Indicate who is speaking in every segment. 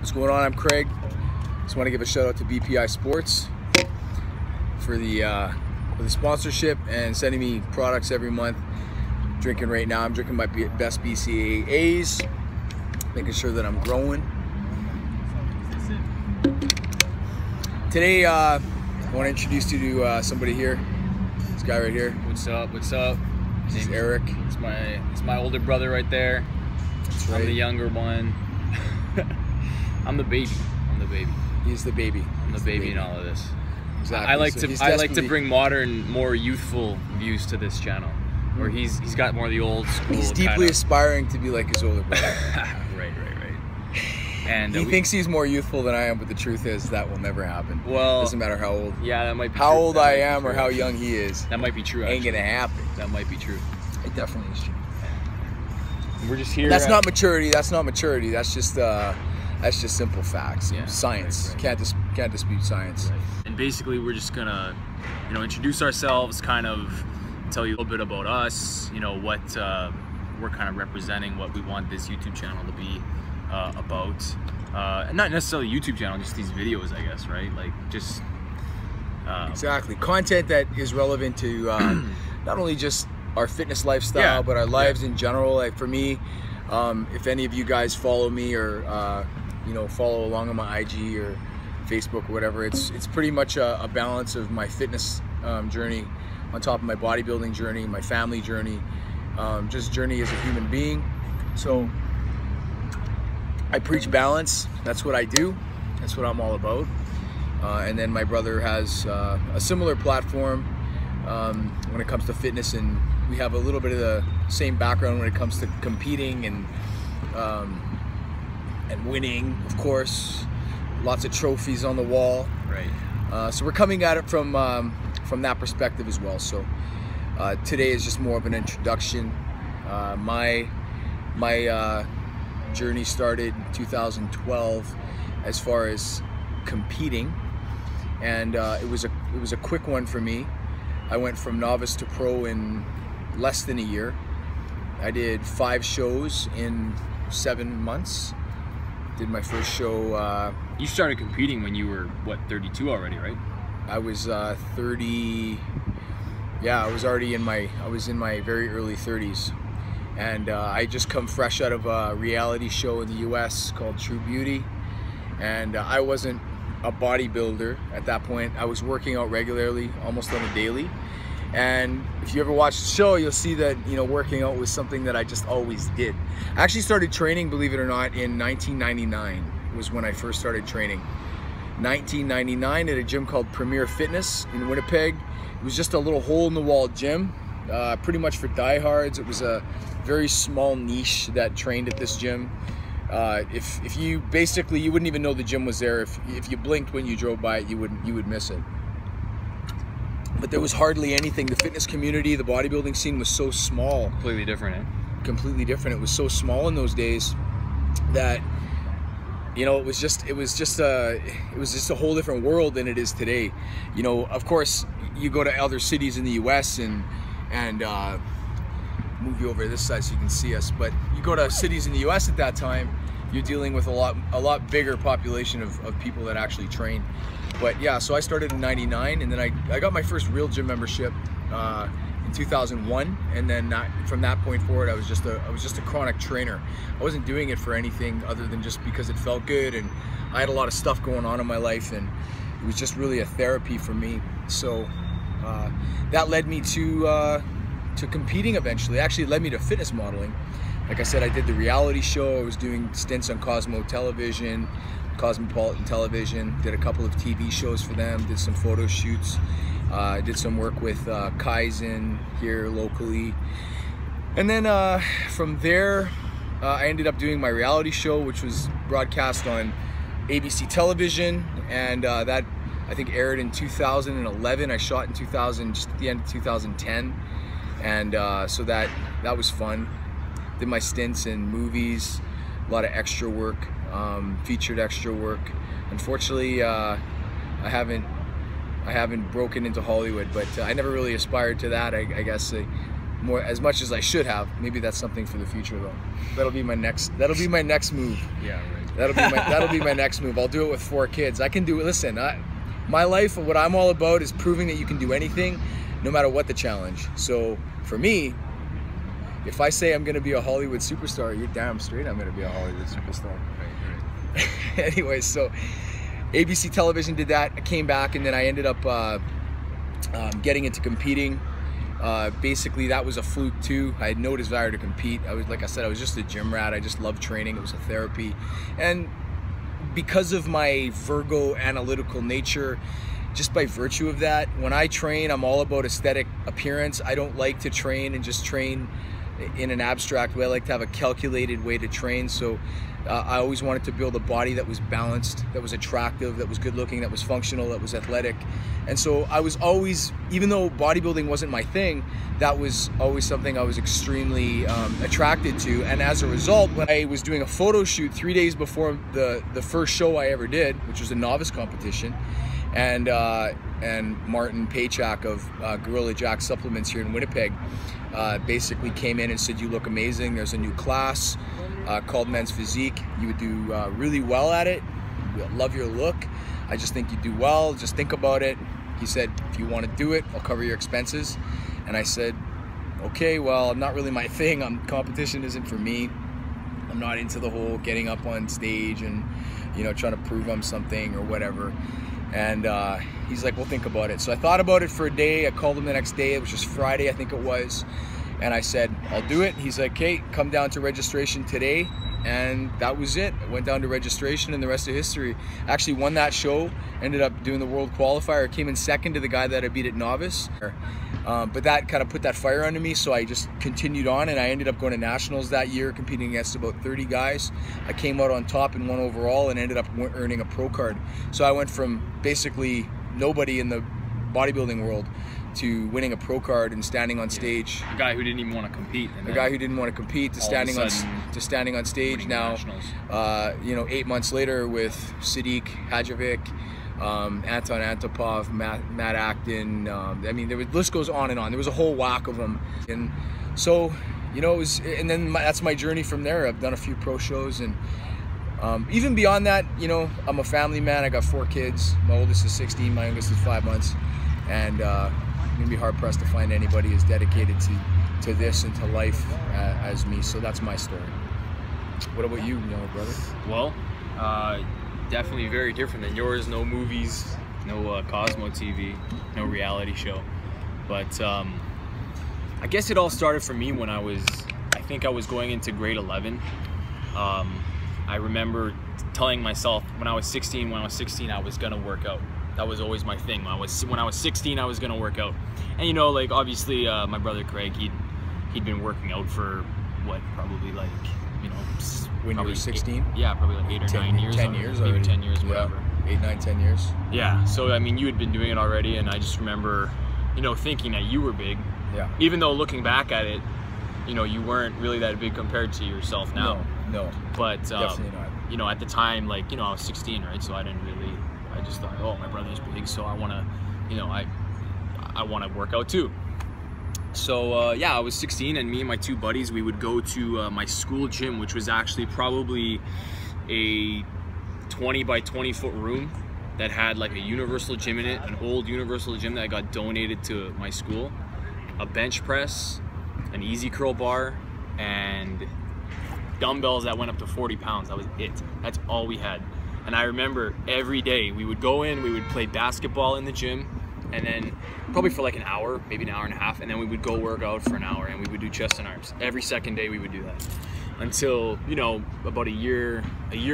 Speaker 1: What's going on? I'm Craig. Just want to give a shout out to BPI Sports for the sponsorship and sending me products every month. Drinking right now. I'm drinking my best BCAAs, making sure that I'm growing. Today, I want to introduce you to somebody here. This guy right here.
Speaker 2: What's up? What's up?
Speaker 1: His name's Eric.
Speaker 2: It's my older brother right there.
Speaker 1: That's right.
Speaker 2: I'm the younger one. I'm the baby.
Speaker 1: He's the baby.
Speaker 2: I'm the baby in all of this.
Speaker 1: Exactly.
Speaker 2: I like to bring modern, more youthful views to this channel, where he's got more of the old school.
Speaker 1: He's deeply aspiring to be like his older brother.
Speaker 2: Right. And
Speaker 1: he thinks he's more youthful than I am, but the truth is that will never happen.
Speaker 2: Well,
Speaker 1: doesn't matter how old.
Speaker 2: Yeah, that might be
Speaker 1: how
Speaker 2: true.
Speaker 1: old I am or how young he is.
Speaker 2: That might be true.
Speaker 1: Ain't gonna happen.
Speaker 2: That might be true.
Speaker 1: It definitely is true.
Speaker 2: We're just here.
Speaker 1: That's not maturity. That's not maturity. That's just simple facts.
Speaker 2: Yeah,
Speaker 1: science.
Speaker 2: Right.
Speaker 1: Can't dispute science.
Speaker 2: Right. And basically, we're just gonna, introduce ourselves, kind of tell you a little bit about us. What we're kind of representing, what we want this YouTube channel to be about. And not necessarily YouTube channel, just these videos, I guess, right? Like just
Speaker 1: exactly, content that is relevant to not only just our fitness lifestyle, but our lives in general. Like for me, if any of you guys follow me or follow along on my IG or Facebook or whatever, it's pretty much a balance of my fitness journey on top of my bodybuilding journey, my family journey, just journey as a human being. So I preach balance. That's what I do. That's what I'm all about. And then my brother has a similar platform when it comes to fitness, and we have a little bit of the same background when it comes to competing and winning, of course. Lots of trophies on the wall.
Speaker 2: Right.
Speaker 1: So we're coming at it from that perspective as well. So today is just more of an introduction. My journey started in 2012 as far as competing, and it was a quick one for me. I went from novice to pro in less than a year. I did 5 shows in 7 months. Did my first show.
Speaker 2: You started competing when you were, what, 32 already, right?
Speaker 1: I was 30. Yeah, I was in my very early 30s. And I just come fresh out of a reality show in the US called True Beauty. And I wasn't a bodybuilder at that point. I was working out regularly, almost on a daily. And if you ever watch the show, you'll see that working out was something that I just always did. I actually started training, believe it or not, in 1999 was when I first started training. 1999 at a gym called Premier Fitness in Winnipeg. It was just a little hole-in-the-wall gym, pretty much for diehards. It was a very small niche that trained at this gym. If you basically, you wouldn't even know the gym was there. If you blinked when you drove by it, you would miss it. But there was hardly anything. The fitness community, the bodybuilding scene was so small.
Speaker 2: Completely different, eh?
Speaker 1: Completely different. It was so small in those days that it was just a whole different world than it is today. Of course, you go to other cities in the U.S. and move you over this side so you can see us. But you go to cities in the U.S. at that time, you're dealing with a lot bigger population of people that actually train. But yeah, so I started in '99, and then I got my first real gym membership in 2001, and then from that point forward, I was just a chronic trainer. I wasn't doing it for anything other than just because it felt good, and I had a lot of stuff going on in my life, and it was just really a therapy for me. So that led me to competing eventually. Actually, it led me to fitness modeling. Like I said, I did the reality show. I was doing stints on Cosmo Television, Cosmopolitan Television, did a couple of TV shows for them, did some photo shoots, did some work with Kaizen here locally. And then from there, I ended up doing my reality show, which was broadcast on ABC television, and that I think aired in 2011. I shot in 2000, just at the end of 2010, and so that was fun. Did my stints in movies, a lot of extra work, featured extra work. Unfortunately, I haven't broken into Hollywood, but I never really aspired to that. I guess more as much as I should have. Maybe that's something for the future though. That'll be my next move.
Speaker 2: Yeah, right.
Speaker 1: That'll be my next move. I'll do it with 4 kids. I can do it. Listen, my life, what I'm all about is proving that you can do anything, no matter what the challenge. So for me, if I say I'm going to be a Hollywood superstar, you're damn straight I'm going to be a Hollywood superstar.
Speaker 2: Right.
Speaker 1: Anyway, so ABC television did that. I came back, and then I ended up getting into competing. Basically, that was a fluke too. I had no desire to compete. Like I said, I was just a gym rat. I just loved training. It was a therapy. And because of my Virgo analytical nature, just by virtue of that, when I train, I'm all about aesthetic appearance. I don't like to train and just train in an abstract way. I like to have a calculated way to train. So I always wanted to build a body that was balanced, that was attractive, that was good looking, that was functional, that was athletic. And so I was always, even though bodybuilding wasn't my thing, that was always something I was extremely attracted to. And as a result, when I was doing a photo shoot 3 days before the first show I ever did, which was a novice competition, and Martin Paychak of Gorilla Jack Supplements here in Winnipeg basically came in and said, "You look amazing. There's a new class called Men's Physique. You would do really well at it. Love your look. I just think you do well. Just think about it." He said, "If you want to do it, I'll cover your expenses." And I said, "Okay, well, not really my thing. Competition isn't for me. I'm not into the whole getting up on stage and, you know, trying to prove I'm something or whatever." And he's like, "Well, think about it." So I thought about it for a day. I called him the next day. It was just Friday, I think it was. And I said, "I'll do it." He's like, "Okay, come down to registration today." And that was it. I went down to registration, and the rest of history. I actually won that show, ended up doing the world qualifier. Came in second to the guy that I beat at novice. But that kind of put that fire under me, so I just continued on, and I ended up going to nationals that year, competing against about 30 guys. I came out on top and won overall, and ended up earning a pro card. So I went from basically nobody in the bodybuilding world to winning a pro card and standing on stage.
Speaker 2: A guy who didn't even want to compete.
Speaker 1: A guy who didn't want to compete to standing on stage now. You know, 8 months later with Sadiq Hadjovic, Anton Antopov, Matt Acton. I mean, the list goes on and on. There was a whole whack of them, and so, you know, it was. And then that's my journey from there. I've done a few pro shows, and even beyond that, you know, I'm a family man. I got 4 kids. My oldest is 16. My youngest is 5 months, and I'm gonna be hard pressed to find anybody as dedicated to this and to life as me. So that's my story. What about you, brother?
Speaker 2: Well, definitely very different than yours. No movies, no Cosmo TV, no reality show. But I guess it all started for me when I think I was going into grade 11. I remember telling myself when I was 16 I was gonna work out. That was always my thing. When I was 16, I was gonna work out. And you know, like obviously my brother Craig, he'd been working out for what, probably like, you know,
Speaker 1: when you were 16?
Speaker 2: Yeah, probably like 8 or 9 years.
Speaker 1: 10 years
Speaker 2: maybe
Speaker 1: already.
Speaker 2: 10 years, whatever.
Speaker 1: Yeah, 8, 9, 10 years.
Speaker 2: Yeah, so I mean, you had been doing it already, and I just remember, you know, thinking that you were big.
Speaker 1: Yeah.
Speaker 2: Even though looking back at it, you know, you weren't really that big compared to yourself now.
Speaker 1: No.
Speaker 2: But
Speaker 1: Definitely not.
Speaker 2: you know, at the time, like, you know, I was 16, right? So I just thought, oh, my brother's big, so I want to, you know, I want to work out too. So yeah, I was 16, and me and my 2 buddies, we would go to my school gym, which was actually probably a 20 by 20 foot room that had like a universal gym in it, an old universal gym that got donated to my school, a bench press, an easy curl bar, and dumbbells that went up to 40 pounds. That was it. That's all we had. And I remember every day we would go in, we would play basketball in the gym, and then probably for like an hour, maybe an hour and a half, and then we would go work out for an hour, and we would do chest and arms. Every second day we would do that. Until, you know, about a year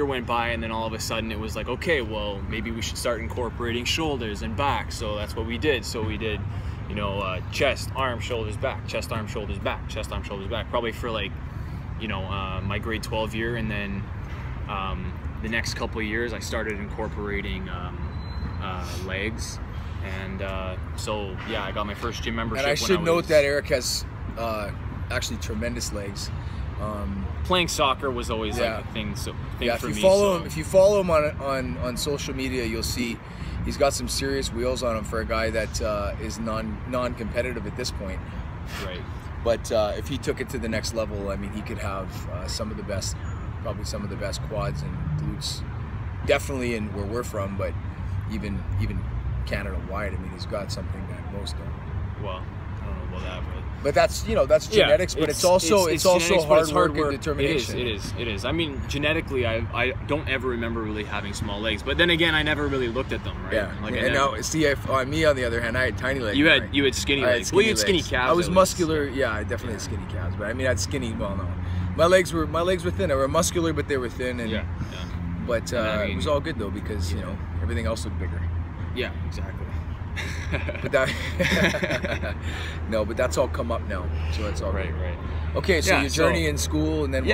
Speaker 2: went by, and then all of a sudden it was like, okay, well, maybe we should start incorporating shoulders and back. So that's what we did. So we did, you know, chest, arm, shoulders, back, chest, arm, shoulders, back, chest, arm, shoulders, back, probably for like, you know, my grade 12 year. And then the next couple of years I started incorporating legs. And so yeah, I got my first gym membership.
Speaker 1: And I should note that Eric has actually tremendous legs.
Speaker 2: Playing soccer was always like a thing. So
Speaker 1: if you follow him on social media, you'll see he's got some serious wheels on him for a guy that is non-competitive at this point.
Speaker 2: Right.
Speaker 1: But if he took it to the next level, I mean, he could have some of the best probably some of the best quads and glutes, definitely in where we're from, but even Canada wide. I mean, he's got something that most don't.
Speaker 2: Well, I don't know about that,
Speaker 1: but that's that's genetics. But it's also hard work and determination.
Speaker 2: It is. I mean, genetically, I don't ever remember really having small legs. But then again, I never really looked at them. Right?
Speaker 1: Yeah.
Speaker 2: Like,
Speaker 1: and now, see, on me on the other hand, I had tiny legs.
Speaker 2: You had skinny legs. Well, you had skinny calves.
Speaker 1: I was muscular. Yeah, I definitely had skinny calves. But I mean, I had skinny. Well, no, my legs were thin. They were muscular, but they were thin. And But it was all good though, because everything else looked bigger.
Speaker 2: Yeah, exactly.
Speaker 1: But that no, but that's all come up now, so that's all
Speaker 2: right.
Speaker 1: Okay, so your journey in school, and then